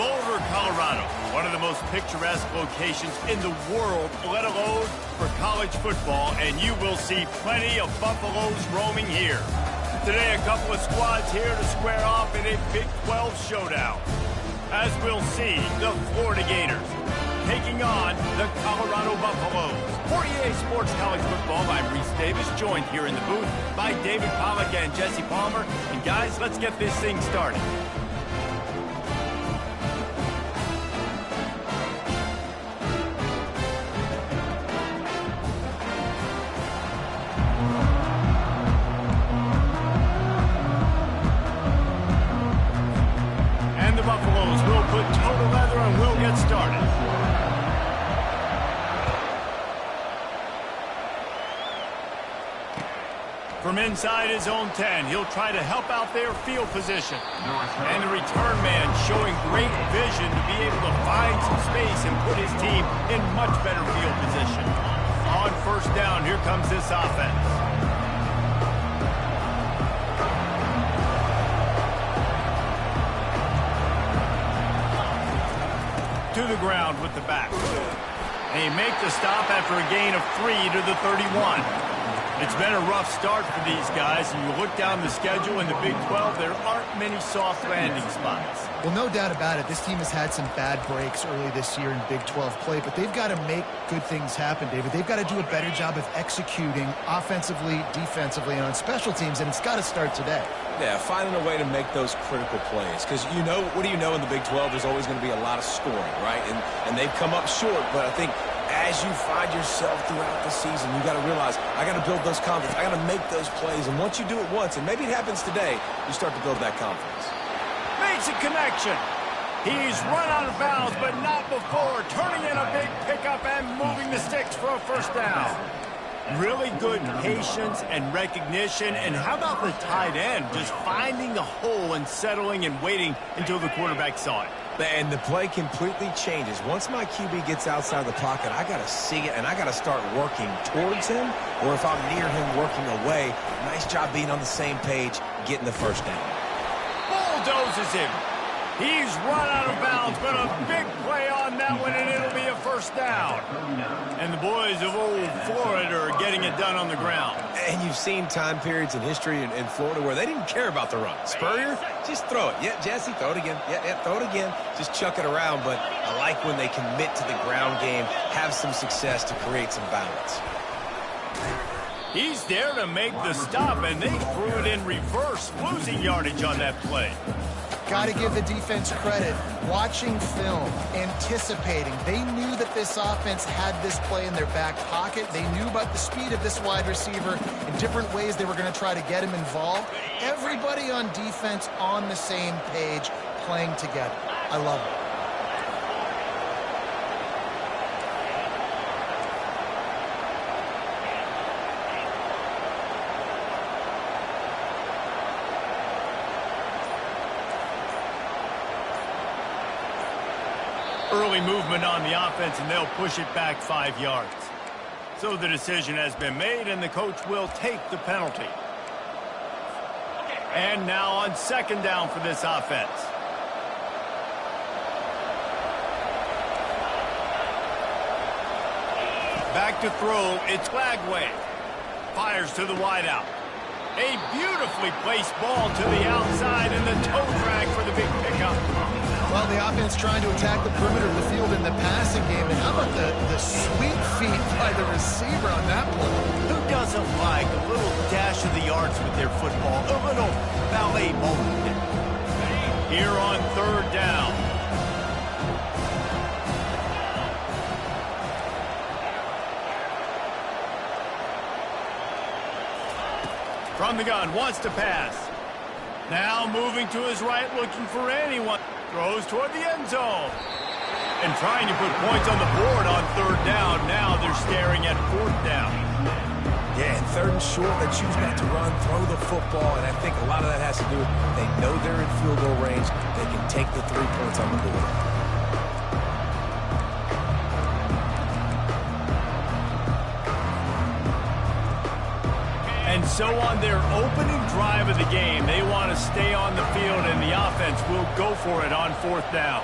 Boulder, Colorado, one of the most picturesque locations in the world, let alone for college football, and you will see plenty of Buffaloes roaming here. Today, a couple of squads here to square off in a Big 12 showdown. As we'll see, the Florida Gators taking on the Colorado Buffaloes. For EA Sports College Football, I'm Reese Davis, joined here in the booth by David Pollack and Jesse Palmer. And guys, let's get this thing started. And the Buffaloes will put total leather and we'll get started. From inside his own 10, he'll try to help out their field position. And the return man showing great vision to be able to find some space and put his team in much better field position. On first down, here comes this offense. To the ground with the back. And he makes the stop after a gain of 3 to the 31. It's been a rough start for these guys, and you look down the schedule in the Big 12, there aren't many soft landing spots. Well, no doubt about it. This team has had some bad breaks early this year in Big 12 play, but they've got to make good things happen, David. They've got to do a better job of executing offensively, defensively, and on special teams, and it's got to start today. Yeah, finding a way to make those critical plays. Because, you know, what do you know in the Big 12? There's always going to be a lot of scoring, right? And they've come up short, but I think as you find yourself throughout the season, you got to realize, I got to build those confidence. I got to make those plays. And once you do it once, and maybe it happens today, you start to build that confidence. Makes a connection. He's run out of bounds, but not before turning in a big pickup and moving the sticks for a first down. Really good patience and recognition. And how about the tight end just finding the hole and settling and waiting until the quarterback saw it? And the play completely changes. Once my QB gets outside the pocket, I got to see it, and I got to start working towards him, or if I'm near him, working away. Nice job being on the same page, getting the first down. Bulldozes him. He's run out of bounds, but a big play on that one, and it'll be a first down. And the boys of old Florida are getting it done on the ground. And you've seen time periods in history in Florida where they didn't care about the run. Spurrier, just throw it. Yeah, Jesse, throw it again. Yeah, throw it again. Just chuck it around, but I like when they commit to the ground game, have some success to create some balance. He's there to make the stop, and they threw it in reverse, losing yardage on that play. Got to give the defense credit. Watching film, anticipating. They knew that this offense had this play in their back pocket. They knew about the speed of this wide receiver in different ways they were going to try to get him involved. Everybody on defense on the same page, playing together. I love it. Early movement on the offense, and they'll push it back 5 yards. So the decision has been made, and the coach will take the penalty. And now on second down for this offense. Back to throw, it's Lagway. Fires to the wideout. A beautifully placed ball to the outside, and the toe drag for the big pickup. Well, the offense trying to attack the perimeter of the field in the passing game. And how about the sweet feet by the receiver on that play? Who doesn't like a little dash of the yards with their football? A little ballet moment there. Here on third down. From the gun, wants to pass. Now moving to his right, looking for anyone. Throws toward the end zone. And trying to put points on the board on third down. Now they're staring at fourth down. Yeah, and third and short, they choose not to run, throw the football, and I think a lot of that has to do with they know they're in field goal range. They can take the 3 points on the board. And so on their opening drive of the game, they want to stay on the field, and the offense will go for it on fourth down.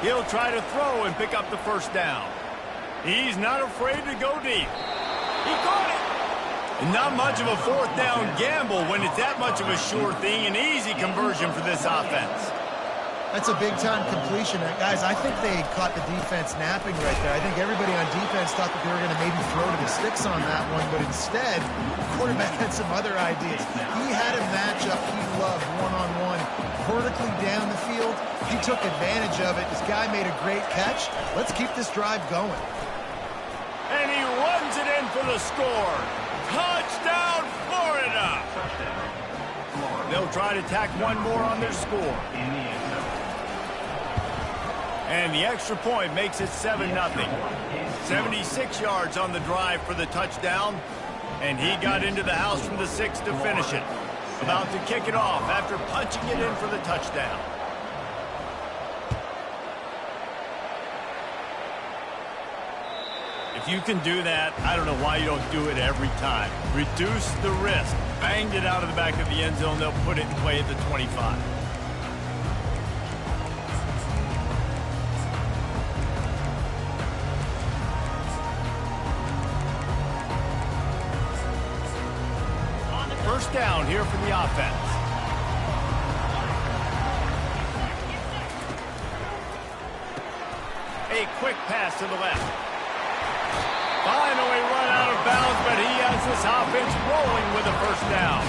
He'll try to throw and pick up the first down. He's not afraid to go deep. He caught it. Not much of a fourth down gamble when it's that much of a sure thing, an easy conversion for this offense. That's a big-time completion. Guys, I think they caught the defense napping right there. I think everybody on defense thought that they were going to maybe throw to the sticks on that one, but instead, the quarterback had some other ideas. He had a matchup he loved one-on-one, vertically down the field. He took advantage of it. This guy made a great catch. Let's keep this drive going. And he runs it in for the score. Touchdown, Florida! They'll try to tack one more on their score. And the extra point makes it 7-0. 76 yards on the drive for the touchdown. And he got into the house from the 6 to finish it. About to kick it off after punching it in for the touchdown. If you can do that, I don't know why you don't do it every time. Reduce the risk. Banged it out of the back of the end zone. They'll put it in play at the 25. First down here for the offense. A quick pass to the left. Finally run out of bounds, but he has this offense rolling with a first down.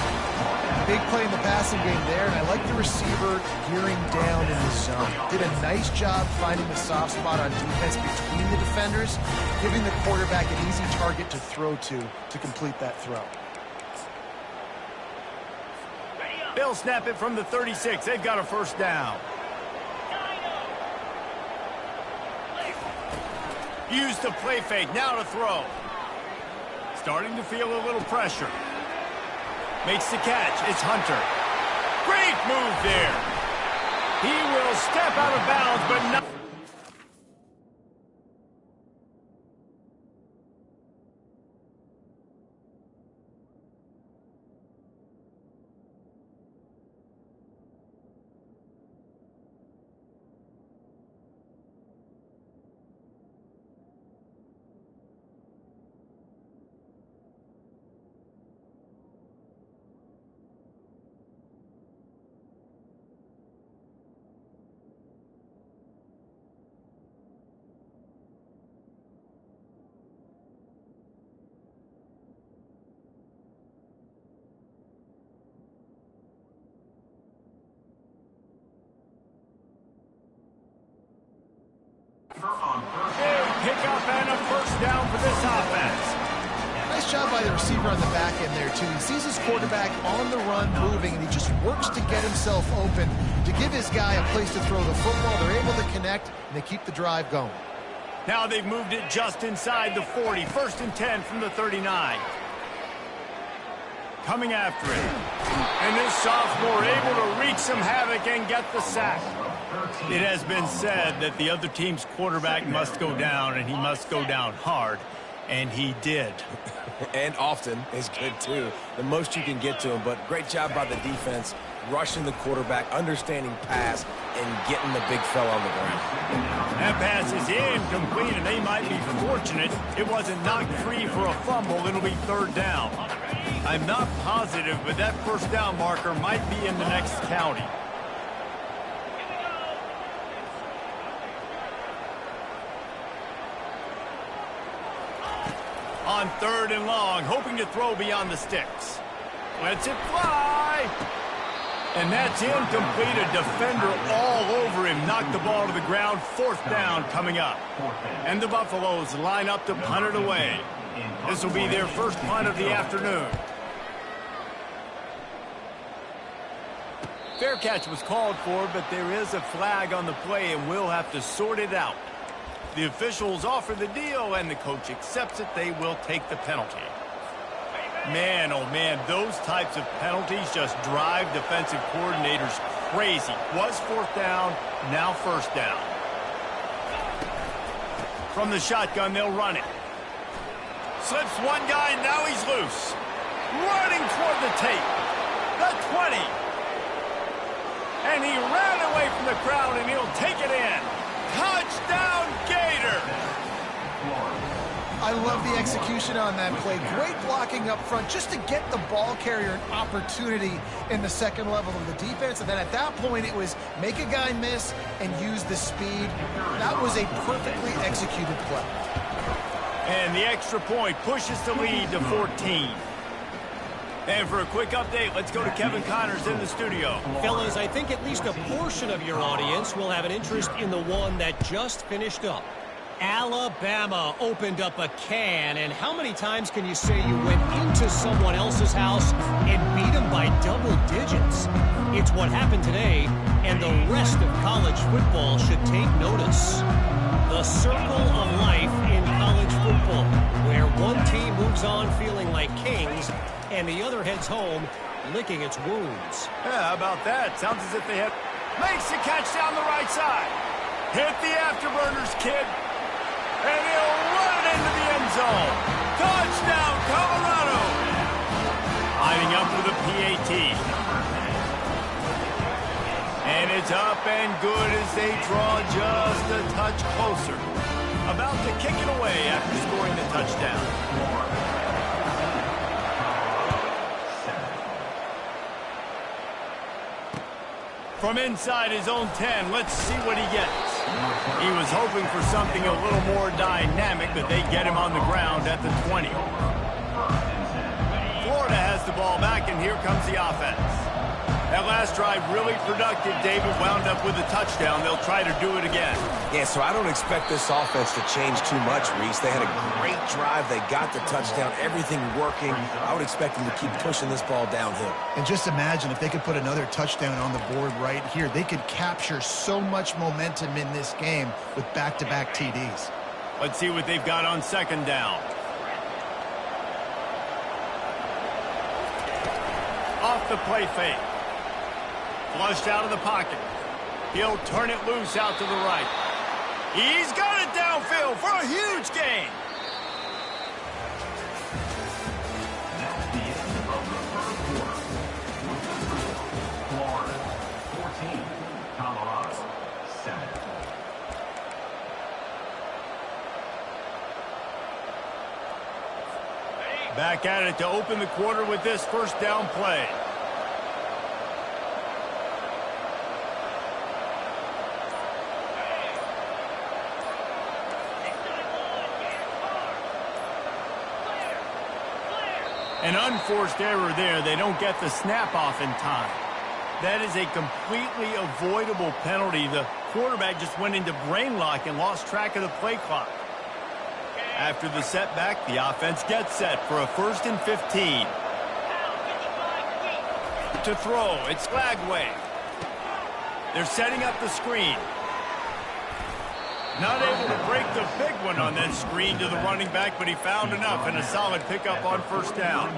Big play in the passing game there, and I like the receiver gearing down in the zone. Did a nice job finding the soft spot on defense between the defenders, giving the quarterback an easy target to throw to complete that throw. They'll snap it from the 36. They've got a first down. Use the play fake, now to throw. Starting to feel a little pressure. Makes the catch, it's Hunter. Great move there. He will step out of bounds, but not. Pick up and a first down for this offense. Nice job by the receiver on the back end there, too. He sees his quarterback on the run moving, and he just works to get himself open to give his guy a place to throw the football. They're able to connect, and they keep the drive going. Now they've moved it just inside the 40. 1st and 10 from the 39. Coming after it. And this sophomore able to wreak some havoc and get the sack. It has been said that the other team's quarterback must go down, and he must go down hard, and he did. And often is good, too. The most you can get to him, but great job by the defense, rushing the quarterback, understanding pass, and getting the big fella on the ground. That pass is incomplete, and they might be fortunate it wasn't knocked free for a fumble. It'll be 3rd down. I'm not positive, but that first down marker might be in the next county. On 3rd and long, hoping to throw beyond the sticks. Lets it fly. And that's incomplete. A defender all over him. Knocked the ball to the ground. 4th down coming up. And the Buffaloes line up to punt it away. This will be their first punt of the afternoon. Fair catch was called for, but there is a flag on the play, and we'll have to sort it out. The officials offer the deal, and the coach accepts it. They will take the penalty. Man, oh man, those types of penalties just drive defensive coordinators crazy. Was 4th down, now 1st down. From the shotgun, they'll run it. Slips one guy, now he's loose. Running toward the tape. The 20. And he ran away from the crowd, and he'll take it in. Touchdown, Gator! I love the execution on that play. Great blocking up front just to get the ball carrier an opportunity in the second level of the defense. And then at that point, it was make a guy miss and use the speed. That was a perfectly executed play. And the extra point pushes the lead to 14. And for a quick update, let's go to Kevin Connors in the studio. Fellas, I think at least a portion of your audience will have an interest in the one that just finished up. Alabama opened up a can, and how many times can you say you went into someone else's house and beat them by double digits? It's what happened today, and the rest of college football should take notice. The circle of life in college football, where one team moves on feeling like kings, and the other heads home licking its wounds. Yeah, how about that? Sounds as if they have... Makes the catch down the right side. Hit the afterburners, kid. And he'll run it into the end zone. Touchdown, Colorado. Lining up with a PAT. And it's up and good as they draw just a touch closer. About to kick it away after scoring the touchdown. From inside his own 10, let's see what he gets. He was hoping for something a little more dynamic, but they get him on the ground at the 20. Florida has the ball back, and here comes the offense. That last drive really productive. David wound up with a touchdown. They'll try to do it again. Yeah, so I don't expect this offense to change too much, Reese. They had a great drive. They got the touchdown. Everything working. I would expect them to keep pushing this ball downhill. And just imagine if they could put another touchdown on the board right here. They could capture so much momentum in this game with back-to-back TDs. Let's see what they've got on second down. Off the play fake. Flushed out of the pocket. He'll turn it loose out to the right. He's got it downfield for a huge gain. That's the end of the first quarter. Florida 14, Colorado 7. Back at it to open the quarter with this first down play. An unforced error there. They don't get the snap off in time. That is a completely avoidable penalty. The quarterback just went into brain lock and lost track of the play clock. After the setback, the offense gets set for a 1st and 15. To throw, it's Lagway. They're setting up the screen. Not able to break the big one on that screen to the running back, but he found enough and a solid pickup on first down.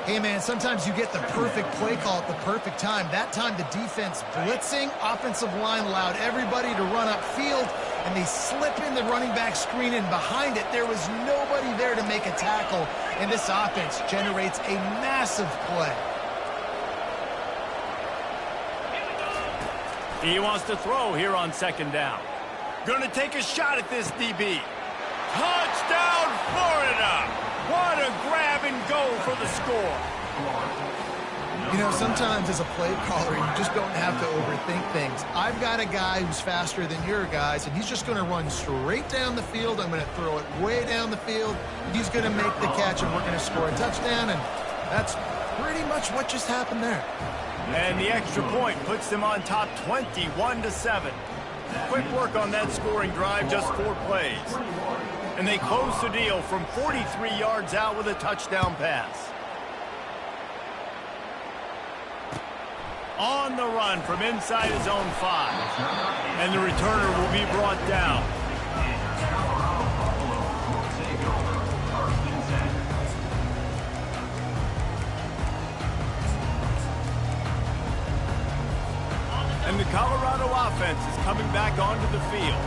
Hey, man, sometimes you get the perfect play call at the perfect time. That time the defense blitzing, offensive line allowed everybody to run upfield, and they slip in the running back screen, and behind it there was nobody there to make a tackle, and this offense generates a massive play. He wants to throw here on second down. Going to take a shot at this DB. Touchdown, Florida! What a grab and go for the score. You know, sometimes as a play caller, you just don't have to overthink things. I've got a guy who's faster than your guys, and he's just going to run straight down the field. I'm going to throw it way down the field. He's going to make the catch, and we're going to score a touchdown, and that's pretty much what just happened there. And the extra point puts them on top 21-7. Quick work on that scoring drive, just 4 plays. And they close the deal from 43 yards out with a touchdown pass. On the run from inside his own 5. And the returner will be brought down. And the Colorado offense is coming back onto the field.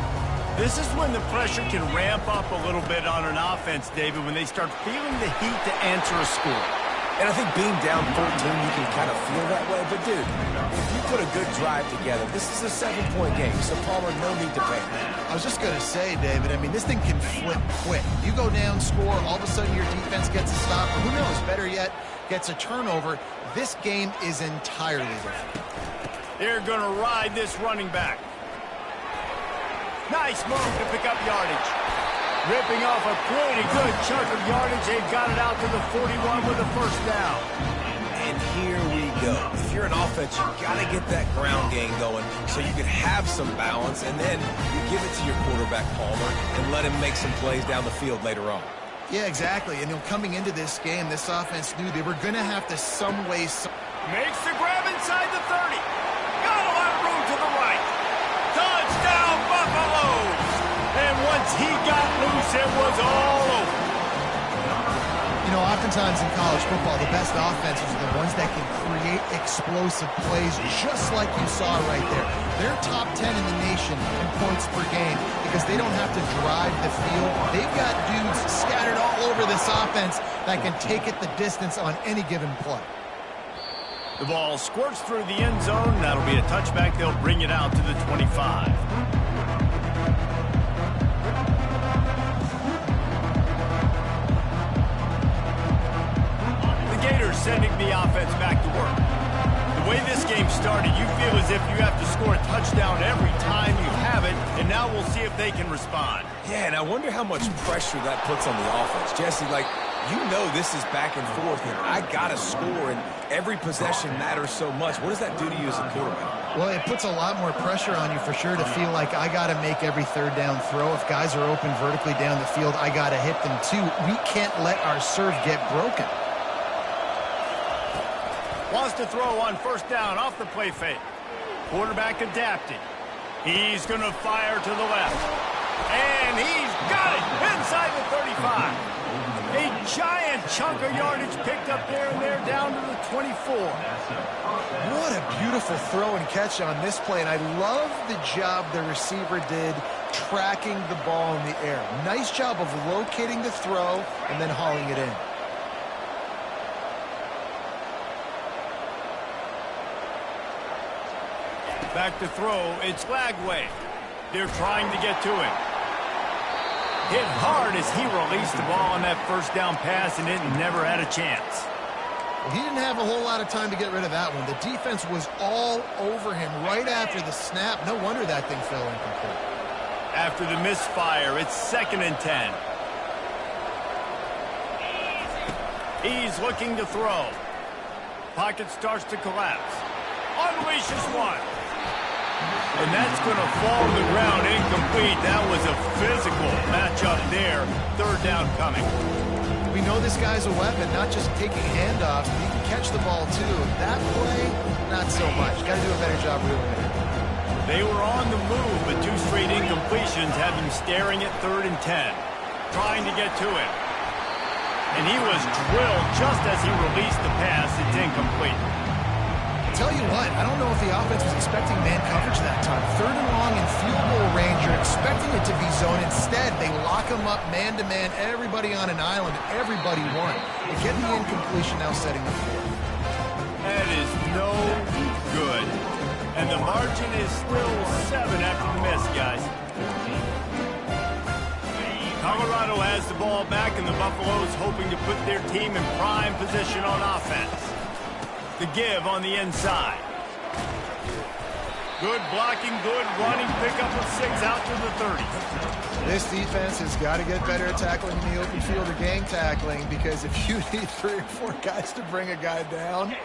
This is when the pressure can ramp up a little bit on an offense, David, when they start feeling the heat to answer a score. And I think being down 14, you can kind of feel that way. But, dude, if you put a good drive together, this is a 7-point game. So, Palmer, no need to panic. I was just going to say, David, I mean, this thing can flip quick. You go down, score, all of a sudden your defense gets a stop, or who knows, better yet, gets a turnover. This game is entirely different. They're going to ride this running back. Nice move to pick up yardage. Ripping off a pretty good chunk of yardage. They've got it out to the 41 with a first down. And here we go. If you're an offense, you got to get that ground game going so you can have some balance, and then you give it to your quarterback, Palmer, and let him make some plays down the field later on. Yeah, exactly. And coming into this game, this offense knew they were going to have to some way... Makes the grab inside the 30. Got a lot of room to the right. Touchdown, Buffaloes! And once he got loose, it was all over. You know, oftentimes in college football, the best offenses are the ones that can create explosive plays, just like you saw right there. They're top 10 in the nation in points per game because they don't have to drive the field. They've got dudes scattered all over this offense that can take it the distance on any given play. The ball squirts through the end zone. That'll be a touchback. They'll bring it out to the 25. Sending the offense back to work. The way this game started, you feel as if you have to score a touchdown every time you have it, and now we'll see if they can respond. Yeah, and I wonder how much pressure that puts on the offense. Jesse, like, you know this is back and forth, and I got to score, and every possession matters so much. What does that do to you as a quarterback? Well, it puts a lot more pressure on you for sure to feel like I got to make every third down throw. If guys are open vertically down the field, I got to hit them too. We can't let our serve get broken. Wants to throw on first down off the play fake. Quarterback adapting. He's going to fire to the left. And he's got it inside the 35. A giant chunk of yardage picked up there, and they're down to the 24. What a beautiful throw and catch on this play, and I love the job the receiver did tracking the ball in the air. Nice job of locating the throw and then hauling it in. Back to throw, it's Lagway. They're trying to get to him. Hit hard as he released the ball on that first down pass, and it never had a chance. Well, he didn't have a whole lot of time to get rid of that one. The defense was all over him right after the snap. No wonder that thing fell incomplete. After the misfire, it's 2nd and 10. He's looking to throw. Pocket starts to collapse. Unleashes one. And that's going to fall to the ground incomplete. That was a physical matchup there. 3rd down coming. We know this guy's a weapon, not just taking handoffs, but he can catch the ball too. That play, not so much. Got to do a better job reeling it in. They were on the move, but 2 straight incompletions have him staring at 3rd and 10. Trying to get to it. And he was drilled just as he released the pass. It's incomplete. Tell you what, I don't know if the offense was expecting man coverage that time. 3rd and long in field goal range. You're expecting it to be zone. Instead, they lock him up man-to-man, everybody on an island, everybody won. And getting the incompletion now setting the floor. That is no good. And the margin is still 7 after the miss, guys. Colorado has the ball back, and the Buffaloes hoping to put their team in prime position on offense. The give on the inside. Good blocking, good running, pickup of 6 out to the 30. This defense has got to get better at tackling in the open field or gang tackling, because if you need 3 or 4 guys to bring a guy down,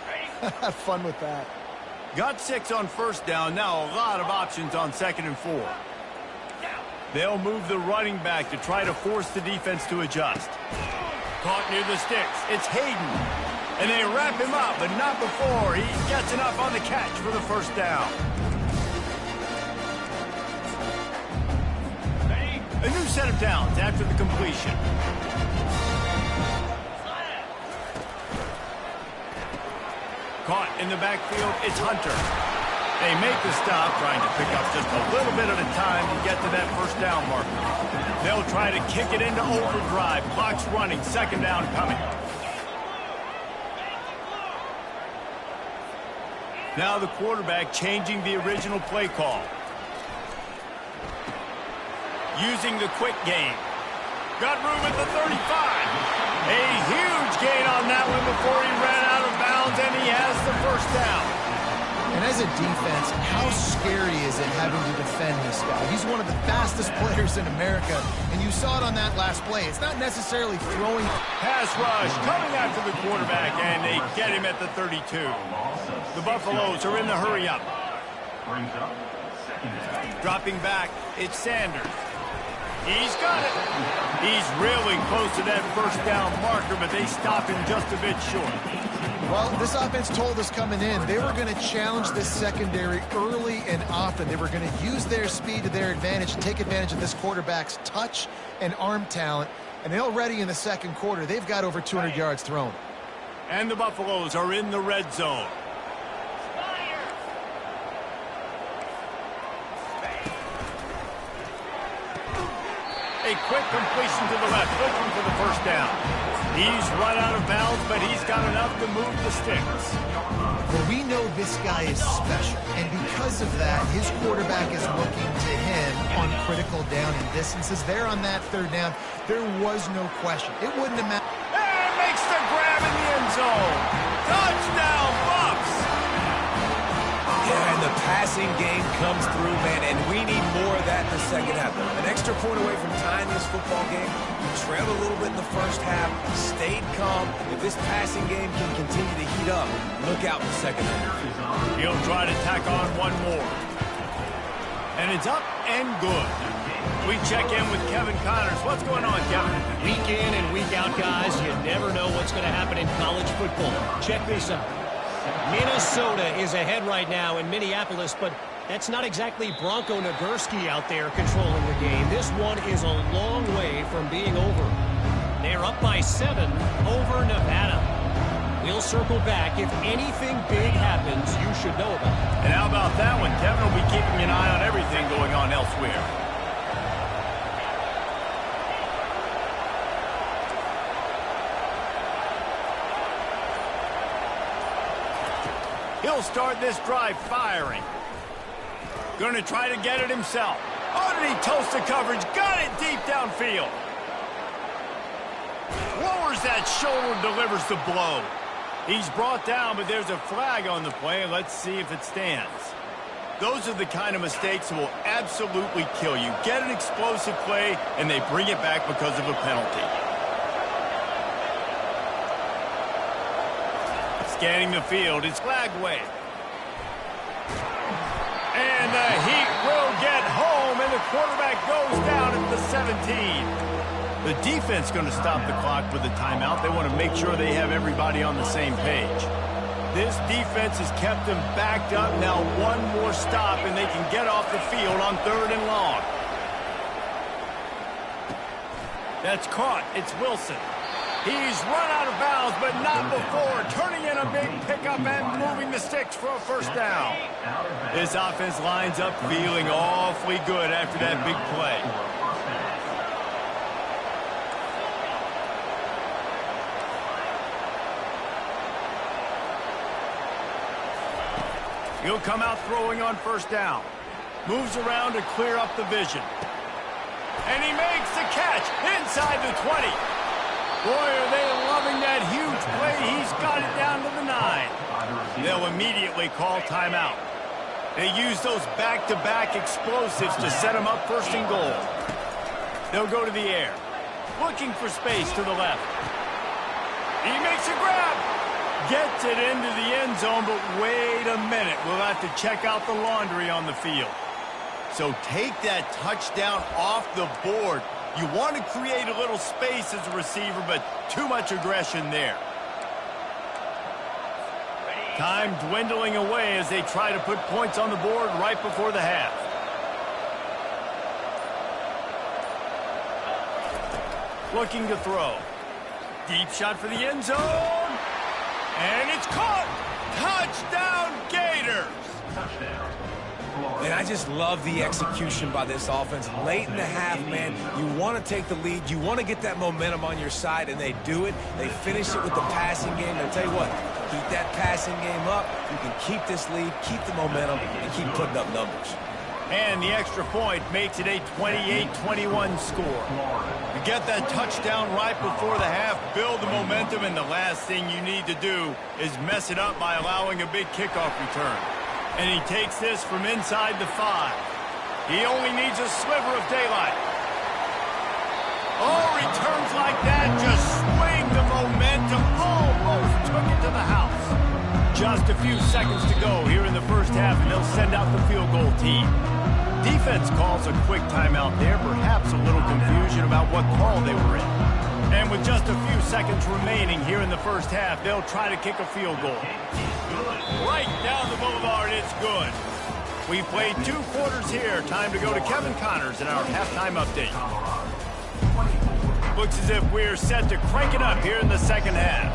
have fun with that. Got 6 on first down. Now a lot of options on 2nd and 4. They'll move the running back to try to force the defense to adjust. Caught near the sticks. It's Hayden. And they wrap him up, but not before he gets enough on the catch for the first down. A new set of downs after the completion. Caught in the backfield, it's Hunter. They make the stop, trying to pick up just a little bit at a time to get to that first down marker. They'll try to kick it into overdrive. Clock's running, 2nd down coming. Now the quarterback changing the original play call. Using the quick game. Got room at the 35. A huge gain on that one before he ran out of bounds, and he has the first down. And as a defense, how scary is it having to defend this guy? He's one of the fastest players in America, and you saw it on that last play. It's not necessarily throwing. Pass rush coming after the quarterback, and they get him at the 32. The Buffaloes are in the hurry-up. Dropping back, it's Sanders. He's got it. He's really close to that first down marker, but they stop him just a bit short. Well, this offense told us coming in they were going to challenge this secondary early and often. They were going to use their speed to their advantage and take advantage of this quarterback's touch and arm talent. And already in the second quarter, they've got over 200 yards thrown. And the Buffaloes are in the red zone. A quick completion to the left, looking for the first down. He's run out of bounds, but he's got enough to move the sticks. Well, we know this guy is special, and because of that, his quarterback is looking to him on critical down and distances. There on that third down, there was no question. It wouldn't have mattered. And makes the grab in the end zone. Touchdown, Bucks! Yeah, and the passing game comes through, man, and we need more of that in the second half. An extra point away from tying this football game. We trailed a little bit in the first half, stayed calm. If this passing game can continue to heat up, look out in the second half. He'll try to tack on one more. And it's up and good. We check in with Kevin Connors. What's going on, Kevin? Week in and week out, guys, you never know what's going to happen in college football. Check this out. Minnesota is ahead right now in Minneapolis, but that's not exactly Bronco Nagurski out there controlling the game. This one is a long way from being over. They're up by 7 over Nevada. We'll circle back. If anything big happens, you should know about it. And how about that one? Kevin will be keeping an eye on everything going on elsewhere. He'll start this drive firing. Going to try to get it himself. Oh, did he toast the coverage? Got it deep downfield. Lowers that shoulder, delivers the blow. He's brought down, but there's a flag on the play. Let's see if it stands. Those are the kind of mistakes that will absolutely kill you. Get an explosive play, and they bring it back because of a penalty. Scanning the field, it's flag way. And the Heat will get home, and the quarterback goes down at the 17. The defense going to stop the clock with a timeout. They want to make sure they have everybody on the same page. This defense has kept them backed up. Now one more stop, and they can get off the field on 3rd and long. That's caught. It's Wilson. He's run out of bounds, but not before. Turning in a big pickup and moving the sticks for a first down. This offense lines up feeling awfully good after that big play. He'll come out throwing on first down. Moves around to clear up the vision. And he makes the catch inside the 20. Boy, are they loving that huge play. He's got it down to the 9. They'll immediately call timeout. They use those back-to-back explosives to set them up 1st and goal. They'll go to the air. Looking for space to the left. He makes a grab. Gets it into the end zone, but wait a minute. We'll have to check out the laundry on the field. So take that touchdown off the board. You want to create a little space as a receiver, but too much aggression there. Time dwindling away as they try to put points on the board right before the half. Looking to throw. Deep shot for the end zone. And it's caught. Touchdown, Gators. And I just love the execution by this offense. Late in the half, man, you want to take the lead. You want to get that momentum on your side, and they do it. They finish it with the passing game. I'll tell you what, keep that passing game up. You can keep this lead, keep the momentum, and keep putting up numbers. And the extra point makes it a 28-21 score. You get that touchdown right before the half, build the momentum, and the last thing you need to do is mess it up by allowing a big kickoff return. And he takes this from inside the 5. He only needs a sliver of daylight. Oh, returns like that just swing the momentum, almost took it to the house. Just a few seconds to go here in the first half, and they'll send out the field goal team. Defense calls a quick timeout there, perhaps a little confusion about what call they were in. And with just a few seconds remaining here in the first half, they'll try to kick a field goal. Right down the boulevard, it's good. We've played 2 quarters here. Time to go to Kevin Connors in our halftime update. Looks as if we're set to crank it up here in the second half.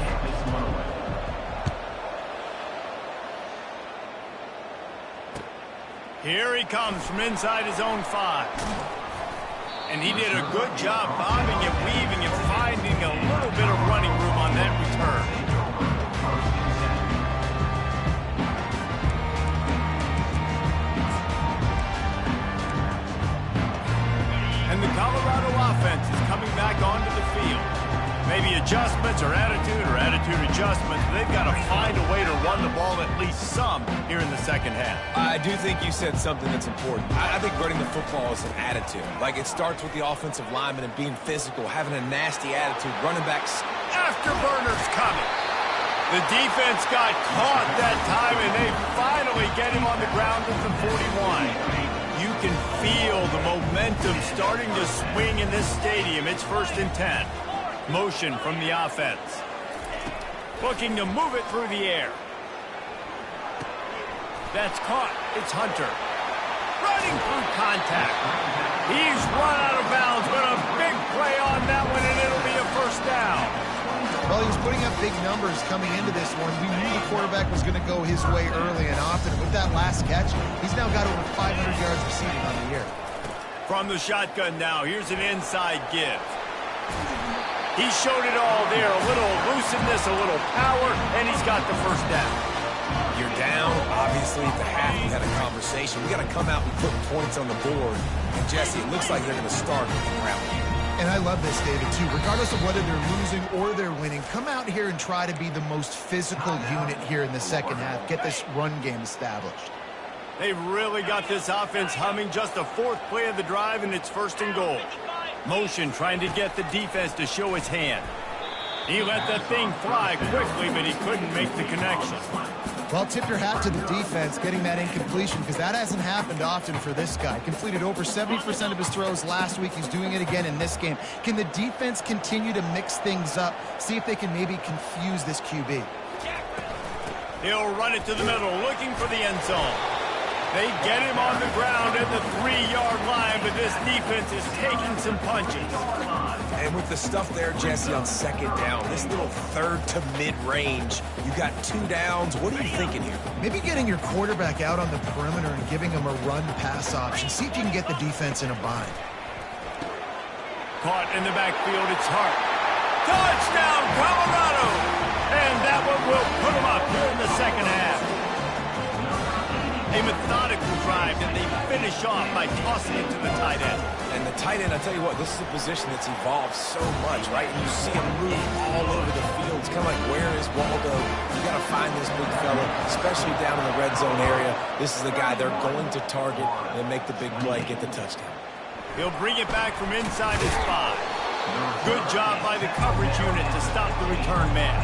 Here he comes from inside his own 5. And he did a good job bobbing and weaving and finding a little bit of running room on that return. And the Colorado offense is coming back onto the field. Maybe adjustments or attitude adjustments. They've got to find a way to run the ball at least some here in the second half. I do think you said something that's important. I think running the football is an attitude. Like, it starts with the offensive lineman and being physical, having a nasty attitude, running backs. Afterburners coming. The defense got caught that time, and they finally get him on the ground at the 41. You can feel the momentum starting to swing in this stadium. It's 1st and 10. Motion from the offense. Looking to move it through the air. That's caught. It's Hunter. Running through contact. He's run out of bounds, but a big play on that one, and it'll be a first down. Well, he was putting up big numbers coming into this one. We knew the quarterback was going to go his way early and often. With that last catch, he's now got over 500 yards receiving on the year. From the shotgun now, here's an inside give. He showed it all there, a little elusiveness, a little power, and he's got the first down. You're down. Obviously, at the half, we had a conversation. We got to come out and put points on the board. And, Jesse, it looks like they're going to start with the ground game. And I love this, David, too. Regardless of whether they're losing or they're winning, come out here and try to be the most physical unit here in the second half. Get this run game established. They've really got this offense humming. Just the 4th play of the drive, and it's 1st and goal. Motion trying to get the defense to show his hand. He let that thing fly quickly, but he couldn't make the connection. Well, tip your hat to the defense getting that incompletion, because that hasn't happened often for this guy. Completed over 70% of his throws last week. He's doing it again in this game. Can the defense continue to mix things up? See if they can maybe confuse this QB. He'll run it to the middle, looking for the end zone. They get him on the ground at the 3-yard line, but this defense is taking some punches. And with the stuff there, Jesse, on 2nd down, this little 3rd to mid-range, you got 2 downs. What are you thinking here? Maybe getting your quarterback out on the perimeter and giving him a run-pass option. See if you can get the defense in a bind. Caught in the backfield, it's Hart. Touchdown, Colorado! And that one will put them up here in the second half. A methodical drive that they finish off by tossing it to the tight end. And the tight end, I tell you what, this is a position that's evolved so much, right? You see him move all over the field. It's kind of like, where is Waldo? You got to find this big fella, especially down in the red zone area. This is the guy they're going to target and make the big play, get the touchdown. He'll bring it back from inside his 5. Good job by the coverage unit to stop the return man.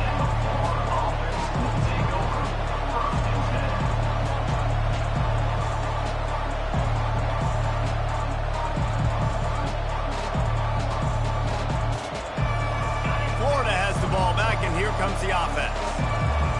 Comes the offense.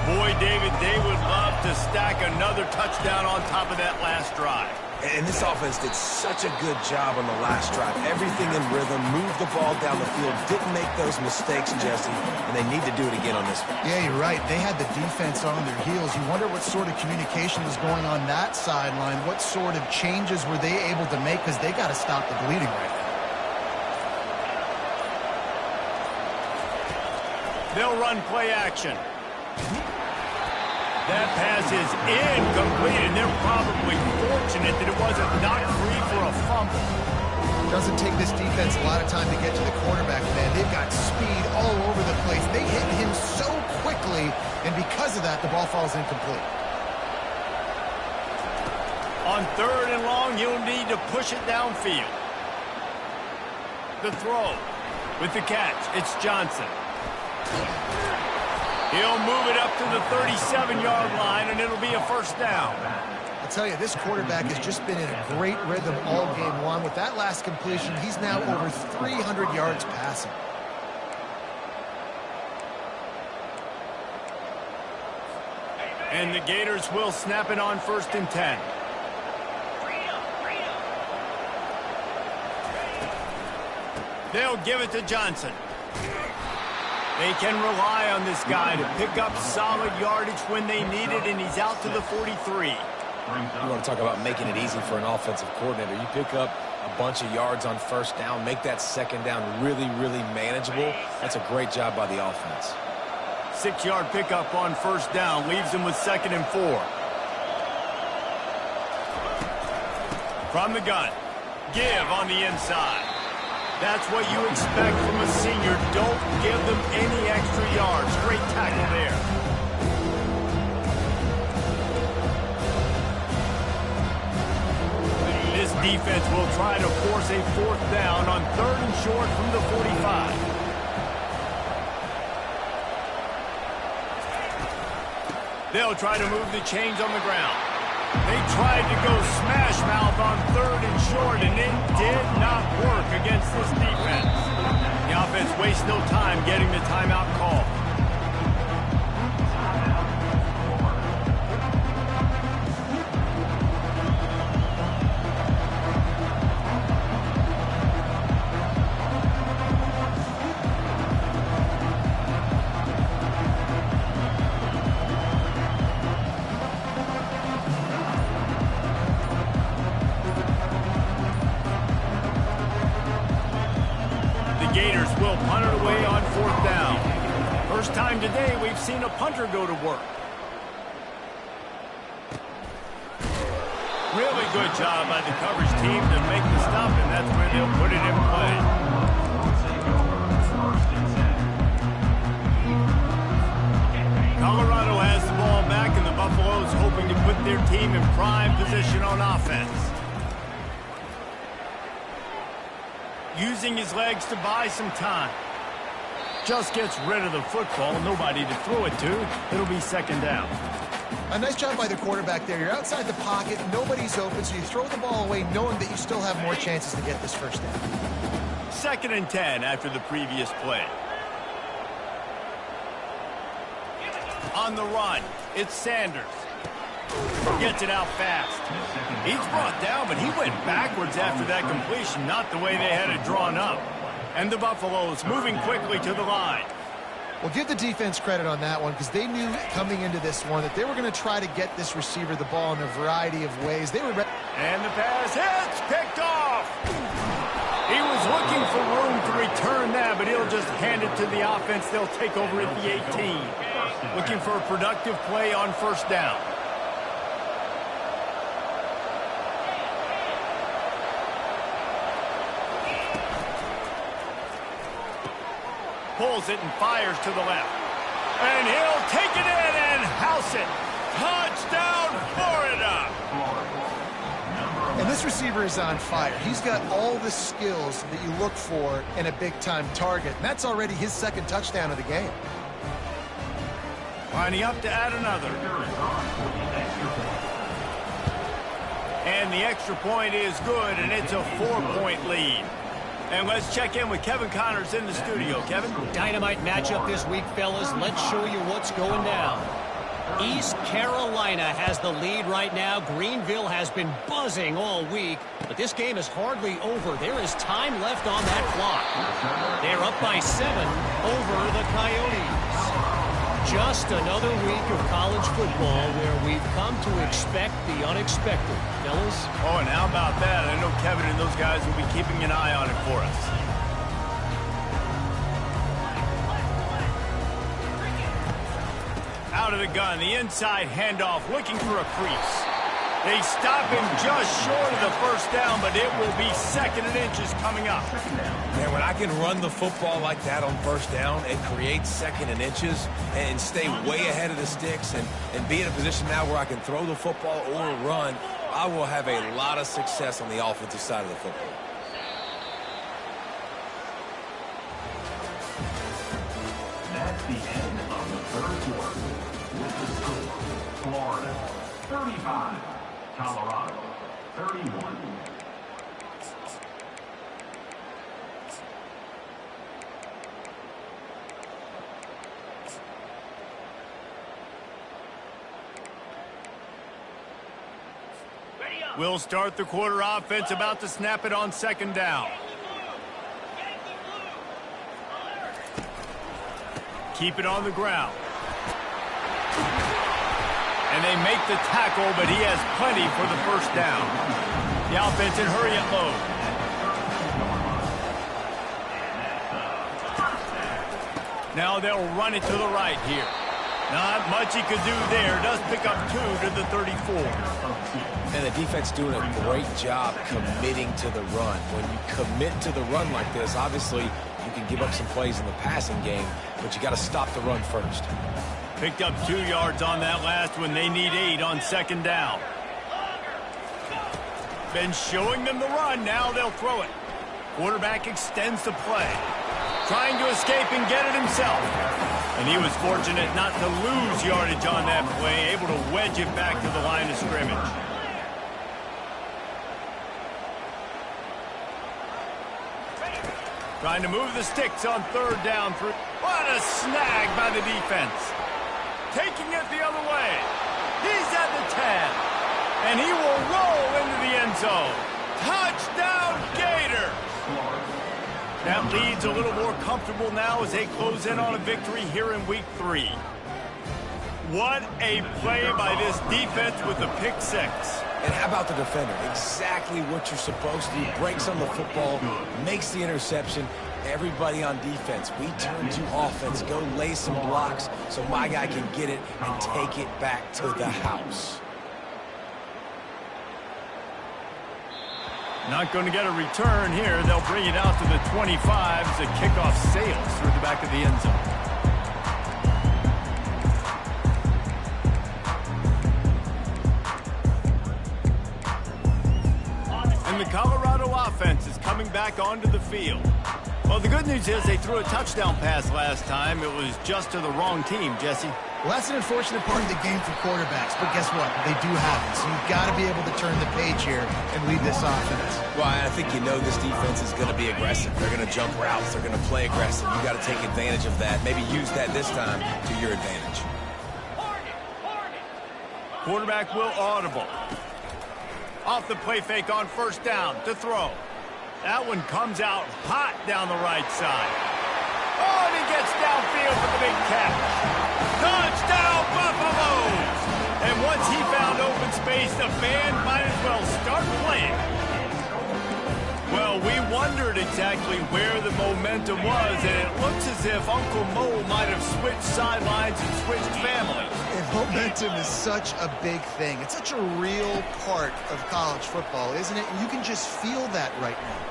Boy, David, they would love to stack another touchdown on top of that last drive. And this offense did such a good job on the last drive. Everything in rhythm, moved the ball down the field, didn't make those mistakes, Jesse, and they need to do it again on this one. Yeah, you're right. They had the defense on their heels. You wonder what sort of communication was going on that sideline. What sort of changes were they able to make, because they got to stop the bleeding right now. They'll run play action. That pass is incomplete, and they're probably fortunate that it wasn't knocked free for a fumble. Doesn't take this defense a lot of time to get to the quarterback, man. They've got speed all over the place. They hit him so quickly, and because of that, the ball falls incomplete. On 3rd and long, you'll need to push it downfield. The throw with the catch. It's Johnson. He'll move it up to the 37-yard line, and it'll be a first down. I'll tell you, this quarterback has just been in a great rhythm all game long. With that last completion, he's now over 300 yards passing. And the Gators will snap it on 1st and 10. They'll give it to Johnson. They can rely on this guy to pick up solid yardage when they need it, and he's out to the 43. You want to talk about making it easy for an offensive coordinator. You pick up a bunch of yards on 1st down, make that 2nd down really, really manageable. That's a great job by the offense. 6-yard pickup on 1st down leaves them with 2nd and 4. From the gun, give on the inside. That's what you expect from a senior. Don't give them any extra yards. Great tackle there. This defense will try to force a 4th down on 3rd and short from the 45. They'll try to move the chains on the ground. They tried to go smash mouth on 3rd and short, and it did not work against this defense. The offense wastes no time getting the timeout call. Gators will punt it away on 4th down. First time today we've seen a punter go to work. Really good job by the coverage team to make the stop, and that's where they'll put it in play. Colorado has the ball back, and the Buffaloes hoping to put their team in prime position on offense. Using his legs to buy some time. Just gets rid of the football. Nobody to throw it to. It'll be 2nd down. A nice job by the quarterback there. You're outside the pocket. Nobody's open, so you throw the ball away knowing that you still have more chances to get this 1st down. 2nd and 10 after the previous play. On the run, it's Sanders. Gets it out fast. He's brought down, but he went backwards after that completion, not the way they had it drawn up. And the Buffaloes moving quickly to the line. Well, give the defense credit on that one, because they knew coming into this one that they were going to try to get this receiver the ball in a variety of ways. They were ready. And the pass hits, picked off. He was looking for room to return that, but he'll just hand it to the offense. They'll take over at the 18. Looking for a productive play on 1st down. Pulls it and fires to the left. And he'll take it in and house it. Touchdown, Florida! And this receiver is on fire. He's got all the skills that you look for in a big-time target. And that's already his 2nd touchdown of the game. Lining up to add another. And the extra point is good, and it's a 4-point lead. And let's check in with Kevin Connors in the studio. Kevin? Dynamite matchup this week, fellas. Let's show you what's going down. East Carolina has the lead right now. Greenville has been buzzing all week, but this game is hardly over. There is time left on that clock. They're up by 7 over the Coyotes. Just another week of college football where we've come to expect the unexpected. Fellas? Oh, and how about that? I know Kevin and those guys will be keeping an eye on it for us. Out of the gun, the inside handoff, looking for a crease. They stop him just short of the first down, but it will be 2nd and inches coming up. Man, when I can run the football like that on first down, it creates 2nd and inches and stay way ahead of the sticks and be in a position now where I can throw the football or run, I will have a lot of success on the offensive side of the football. That's the end of the third quarter. With the score, Florida 35, Colorado 31. We'll start the quarter offense, about to snap it on 2nd down. Keep it on the ground. And they make the tackle, but he has plenty for the first down. The offense in hurry up mode. Now they'll run it to the right here. Not much he could do there. Does pick up 2 to the 34. And the defense doing a great job committing to the run. When you commit to the run like this, obviously you can give up some plays in the passing game, but you got to stop the run first. Picked up 2 yards on that last one. They need 8 on 2nd down. Been showing them the run. Now they'll throw it. Quarterback extends the play. Trying to escape and get it himself. And he was fortunate not to lose yardage on that play. Able to wedge it back to the line of scrimmage. Trying to move the sticks on 3rd down. What a snag by the defense. Taking it the other way. He's at the 10. And he will roll into the end zone. Touchdown, Gator! That lead's a little more comfortable now as they close in on a victory here in week 3. What a play by this defense with the pick 6. And how about the defender? Exactly what you're supposed to do. Breaks on the football, makes the interception. Everybody on defense, we turn to offense. Go lay some blocks so my guy can get it and take it back to the house. Not going to get a return here. They'll bring it out to the 25 as the kickoff sails through the back of the end zone. And the Colorado offense is coming back onto the field. Well, the good news is they threw a touchdown pass last time. It was just to the wrong team, Jesse. Well, that's an unfortunate part of the game for quarterbacks, but guess what? They do have it, so you've got to be able to turn the page here and lead this offense. Well, I think you know this defense is going to be aggressive. They're going to jump routes. They're going to play aggressive. You got to take advantage of that. Maybe use that this time to your advantage. Quarterback will audible. Off the play fake on 1st down to throw. That one comes out hot down the right side. Oh, and he gets downfield for the big catch. Touchdown, Buffaloes! And once he found open space, the band might as well start playing. Well, we wondered exactly where the momentum was, and it looks as if Uncle Mo might have switched sidelines and switched families. And momentum is such a big thing. It's such a real part of college football, isn't it? And you can just feel that right now.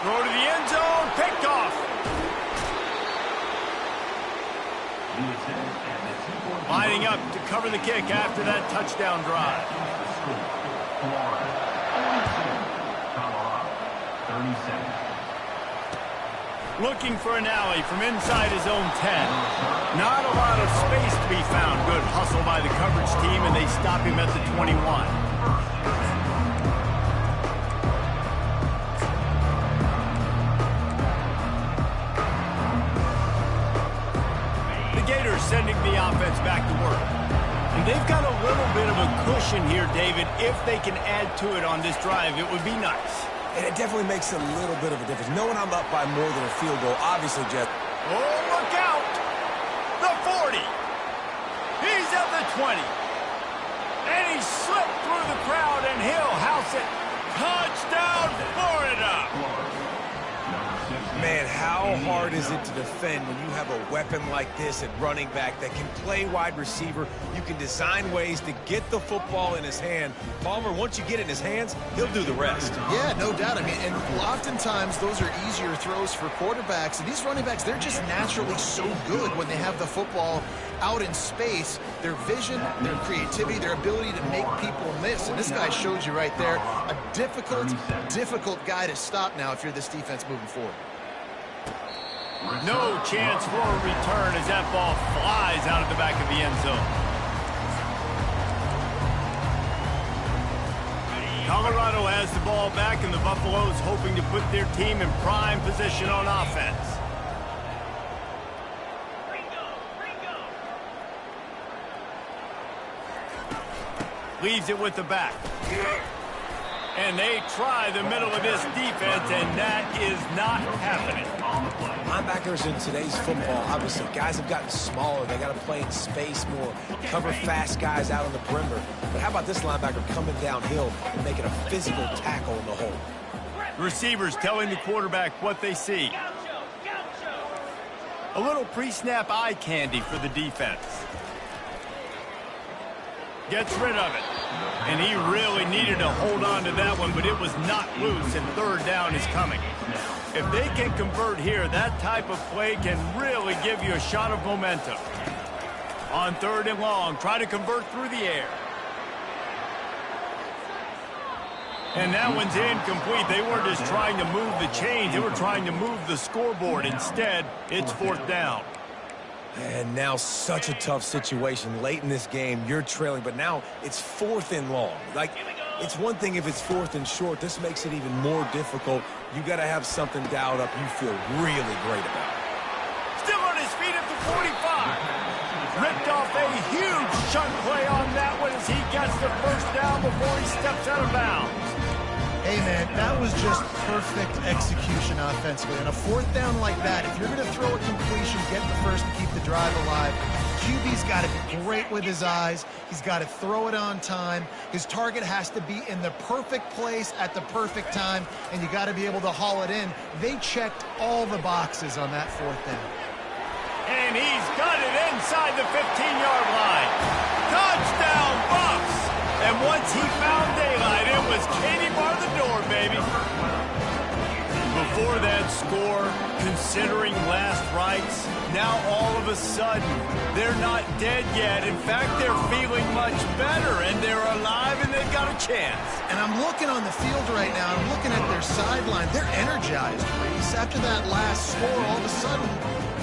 Throw to the end zone, picked off. Lining up to cover the kick after that touchdown drive. Looking for an alley from inside his own 10. Not a lot of space to be found. Good hustle by the coverage team, and they stop him at the 21. Gators sending the offense back to work. And they've got a little bit of a cushion here, David. If they can add to it on this drive, it would be nice. And it definitely makes a little bit of a difference. Knowing I'm up by more than a field goal, obviously, Jeff. Oh, look out! The 40. He's at the 20. And he slipped through the crowd, and he'll house it. Touchdown, Florida! Man, how hard is it to defend when you have a weapon like this at running back that can play wide receiver? You can design ways to get the football in his hand. Palmer, once you get it in his hands, he'll do the rest. Yeah, no doubt. I mean, and oftentimes those are easier throws for quarterbacks. And these running backs, they're just naturally so good when they have the football out in space. Their vision, their creativity, their ability to make people miss. And this guy shows you right there, a difficult guy to stop now if you're this defense moving forward. No chance for a return as that ball flies out of the back of the end zone. Colorado has the ball back, and the Buffaloes hoping to put their team in prime position on offense. Leaves it with the back. And they try the middle of this defense, and that is not happening. Linebackers in today's football, obviously, guys have gotten smaller. They got to play in space more, cover fast guys out on the perimeter. But how about this linebacker coming downhill and making a physical tackle in the hole? Receivers telling the quarterback what they see. A little pre-snap eye candy for the defense. Gets rid of it. And he really needed to hold on to that one, but it was not loose, and third down is coming. If they can convert here, that type of play can really give you a shot of momentum. On third and long, try to convert through the air. And that one's incomplete. They weren't just trying to move the chains. They were trying to move the scoreboard. Instead, it's fourth down. And now such a tough situation. Late in this game, you're trailing, but now it's fourth and long. Like, it's one thing if it's fourth and short. This makes it even more difficult. You got to have something dialed up you feel really great about. Still on his feet at the 45. Ripped off a huge chunk play on that one as he gets the first down before he steps out of bounds. Hey, man, that was just perfect execution offensively. On a fourth down like that, if you're going to throw a completion, get the first to keep the drive alive. QB's got to be great with his eyes. He's got to throw it on time. His target has to be in the perfect place at the perfect time, and you got to be able to haul it in. They checked all the boxes on that fourth down. And he's got it inside the 15-yard line. Touchdown, Bucs! And once he found daylight, it was Katie bar the door, baby. Before that score, considering last rites, now all of a sudden, they're not dead yet. In fact, they're feeling much better, and they're alive, and they've got a chance. And I'm looking on the field right now, I'm looking at their sideline. They're energized, Reese. After that last score, all of a sudden,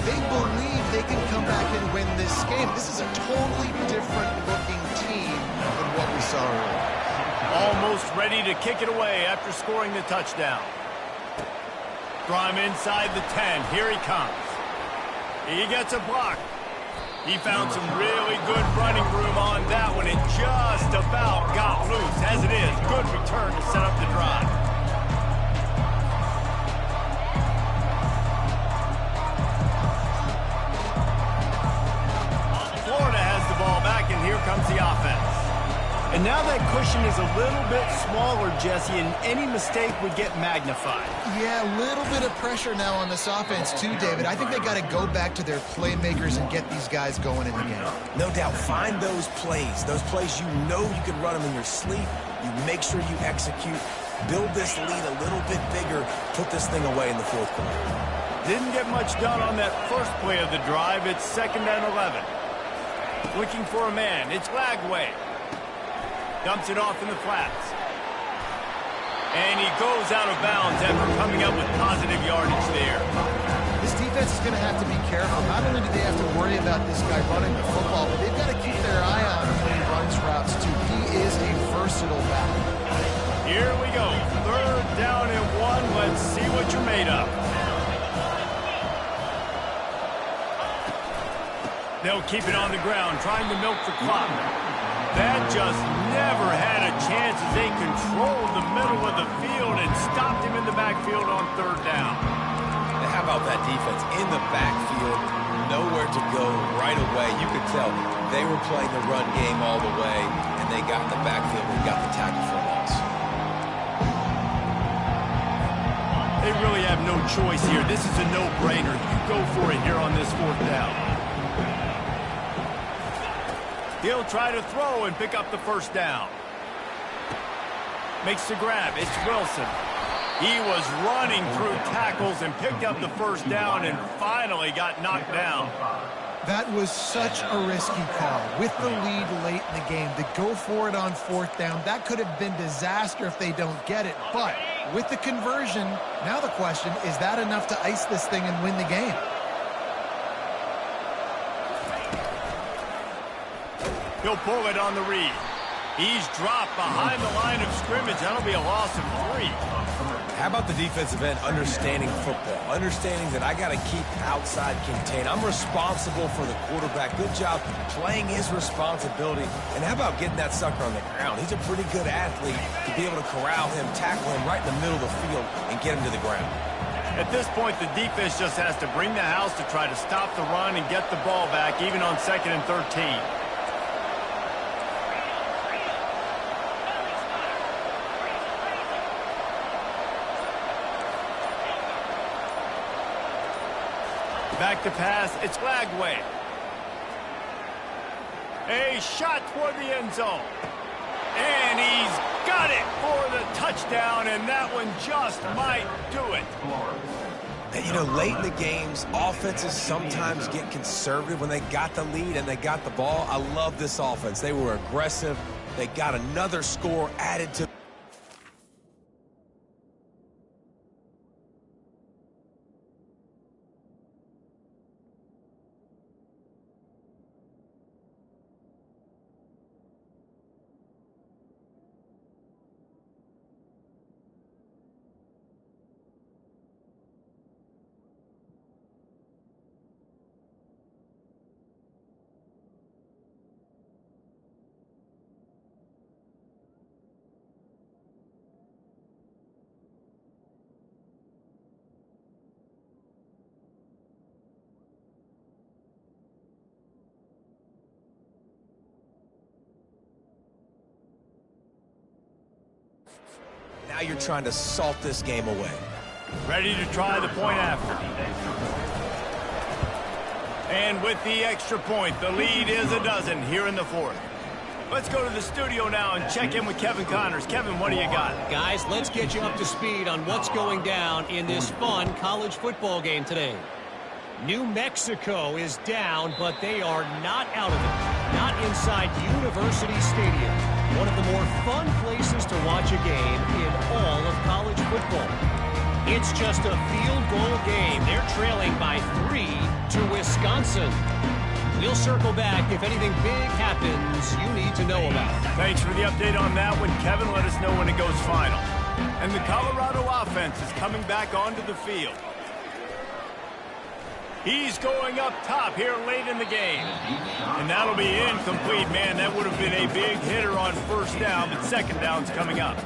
they believe they can come back and win this game. This is a totally different-looking team than what we saw earlier. Almost ready to kick it away after scoring the touchdown. Throw him inside the 10. Here he comes. He gets a block. He found some really good running room on that one and just about got loose. As it is, good return to set up the drive. Florida has the ball back, and here comes the offense. And now that cushion is a little bit smaller, Jesse, and any mistake would get magnified. Yeah, a little bit of pressure now on this offense too, David. I think they got to go back to their playmakers and get these guys going in the game. No doubt, find those plays you know you can run them in your sleep. You make sure you execute, build this lead a little bit bigger, put this thing away in the fourth quarter. Didn't get much done on that first play of the drive. It's 2nd and 11. Looking for a man. It's Lagway. Dumps it off in the flats. And he goes out of bounds after coming up with positive yardage there. This defense is going to have to be careful. Not only do they have to worry about this guy running the football, but they've got to keep their eye on him when he runs routes too. He is a versatile back. Here we go. 3rd down and 1. Let's see what you're made of. They'll keep it on the ground, trying to milk the clock. That just never had a chance as they controlled the middle of the field and stopped him in the backfield on third down. Now, how about that defense in the backfield? Nowhere to go right away. You could tell they were playing the run game all the way, and they got in the backfield and got the tackle for loss. They really have no choice here. This is a no-brainer. You go for it here on this fourth down. He'll try to throw and pick up the first down. Makes the grab. It's Wilson. He was running through tackles and picked up the first down and finally got knocked down. That was such a risky call. With the lead late in the game, to go for it on fourth down, that could have been disaster if they don't get it. But with the conversion, now the question, is that enough to ice this thing and win the game? He'll pull it on the read. He's dropped behind the line of scrimmage. That'll be a loss of 3. How about the defensive end understanding football, understanding that I got to keep outside contain. I'm responsible for the quarterback. Good job playing his responsibility. And how about getting that sucker on the ground? He's a pretty good athlete to be able to corral him, tackle him right in the middle of the field, and get him to the ground. At this point, the defense just has to bring the house to try to stop the run and get the ball back, even on 2nd and 13. Back to pass, it's Lagway. A shot toward the end zone. And he's got it for the touchdown, and that one just might do it. And, you know, late in the games, offenses sometimes get conservative when they got the lead and they got the ball. I love this offense. They were aggressive. They got another score added to. Now you're trying to salt this game away. Ready to try the point after. And with the extra point, the lead is a dozen here in the fourth. Let's go to the studio now and check in with Kevin Connors. Kevin, what do you got? Guys, let's get you up to speed on what's going down in this fun college football game today. New Mexico is down, but they are not out of it. Not inside University Stadium. One of the more fun places to watch a game in all of college football. It's just a field goal game. They're trailing by 3 to Wisconsin. We'll circle back if anything big happens you need to know about. Thanks for the update on that one, Kevin. Let us know when it goes final. And the Colorado offense is coming back onto the field. He's going up top here late in the game. And that'll be incomplete, man. That would have been a big hitter on first down, but second down's coming up.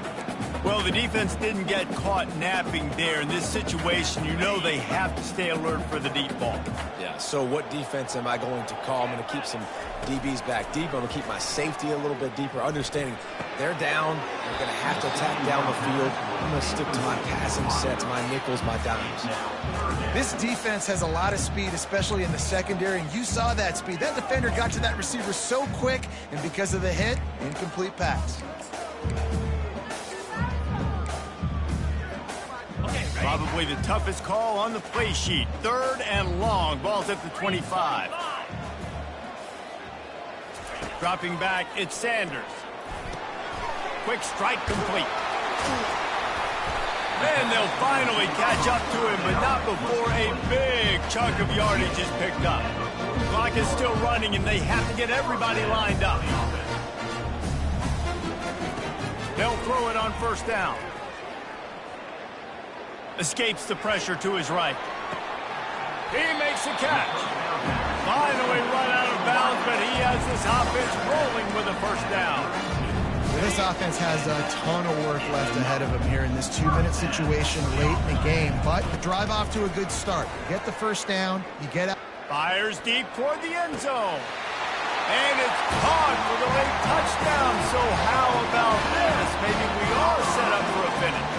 Well, the defense didn't get caught napping there. In this situation, you know they have to stay alert for the deep ball. Yeah, so what defense am I going to call? I'm going to keep some DBs back deep. I'm going to keep my safety a little bit deeper, understanding they're down. They're going to have to attack down the field. I'm going to stick to my passing sets, my nickels, my dimes. This defense has a lot of speed, especially in the secondary, and you saw that speed. That defender got to that receiver so quick, and because of the hit, incomplete pass. Probably the toughest call on the play sheet. 3rd and long. Ball's at the 25. Dropping back, it's Sanders. Quick strike complete. And they'll finally catch up to him, but not before a big chunk of yardage is picked up. The clock is still running, and they have to get everybody lined up. They'll throw it on first down. Escapes the pressure to his right. He makes the catch. Finally run out of bounds, but he has this offense rolling with a first down. This offense has a ton of work left ahead of them here in this 2-minute situation late in the game, but the drive off to a good start. You get the first down, you get out. Fires deep toward the end zone. And it's caught for the late touchdown. So how about this? Maybe we are set up for a finish.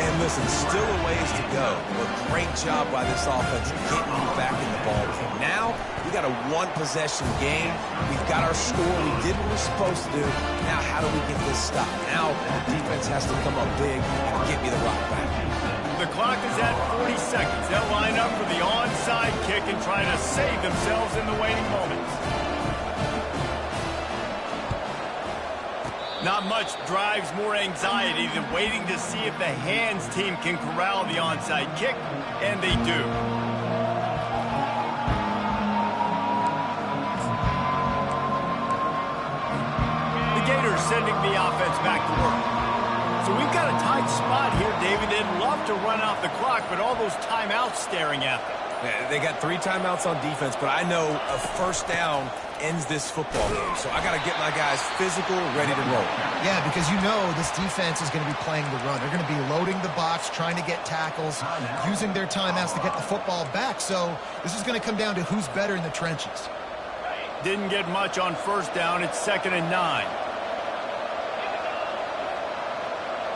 And listen, still a ways to go. But great job by this offense getting you back in the ball game. Now, we got a one-possession game. We've got our score. We did what we're supposed to do. Now, how do we get this stopped? Now, the defense has to come up big and get me the rock back. The clock is at 40 seconds. They'll line up for the onside kick and try to save themselves in the waiting moments. Not much drives more anxiety than waiting to see if the hands team can corral the onside kick, and they do. The Gators sending the offense back to work. So we've got a tight spot here, David. They'd love to run out the clock, but all those timeouts staring at them. Yeah, they got 3 timeouts on defense, but I know a first down ends this football game. So I got to get my guys physical, ready to roll. Yeah, because you know this defense is going to be playing the run. They're going to be loading the box, trying to get tackles, using their timeouts to get the football back. So this is going to come down to who's better in the trenches. Didn't get much on first down. It's 2nd and 9.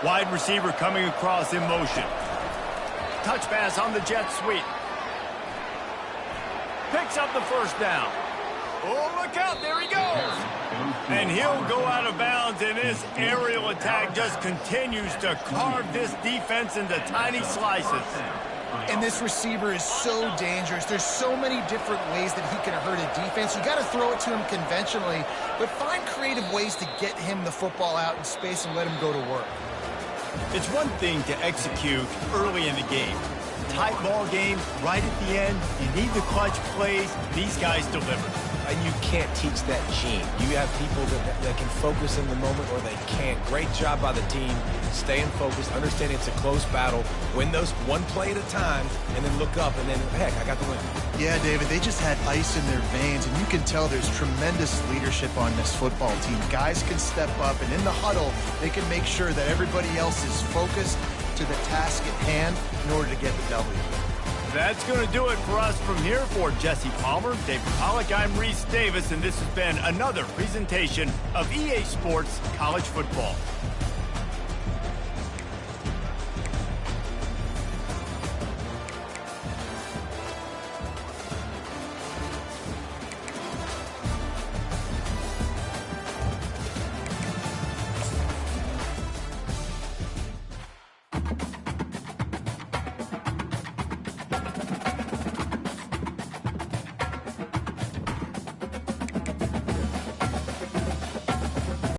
Wide receiver coming across in motion. Touch pass on the jet sweep. Picks up the first down. Oh, look out, there he goes. And he'll go out of bounds, and this aerial attack just continues to carve this defense into tiny slices. And this receiver is so dangerous. There's so many different ways that he can hurt a defense. You got to throw it to him conventionally, but find creative ways to get him the football out in space and let him go to work. It's one thing to execute early in the game. Tight ball game, right at the end, you need the clutch plays. These guys deliver. And you can't teach that gene. You have people that can focus in the moment or they can't. Great job by the team, staying focused, understanding it's a close battle, win those one play at a time, and then look up, and then, heck, I got the win. Yeah, David, they just had ice in their veins, and you can tell there's tremendous leadership on this football team. Guys can step up, and in the huddle, they can make sure that everybody else is focused to the task at hand in order to get the W. That's going to do it for us from here. For Jesse Palmer, David Pollack, I'm Reese Davis, and this has been another presentation of EA Sports College Football.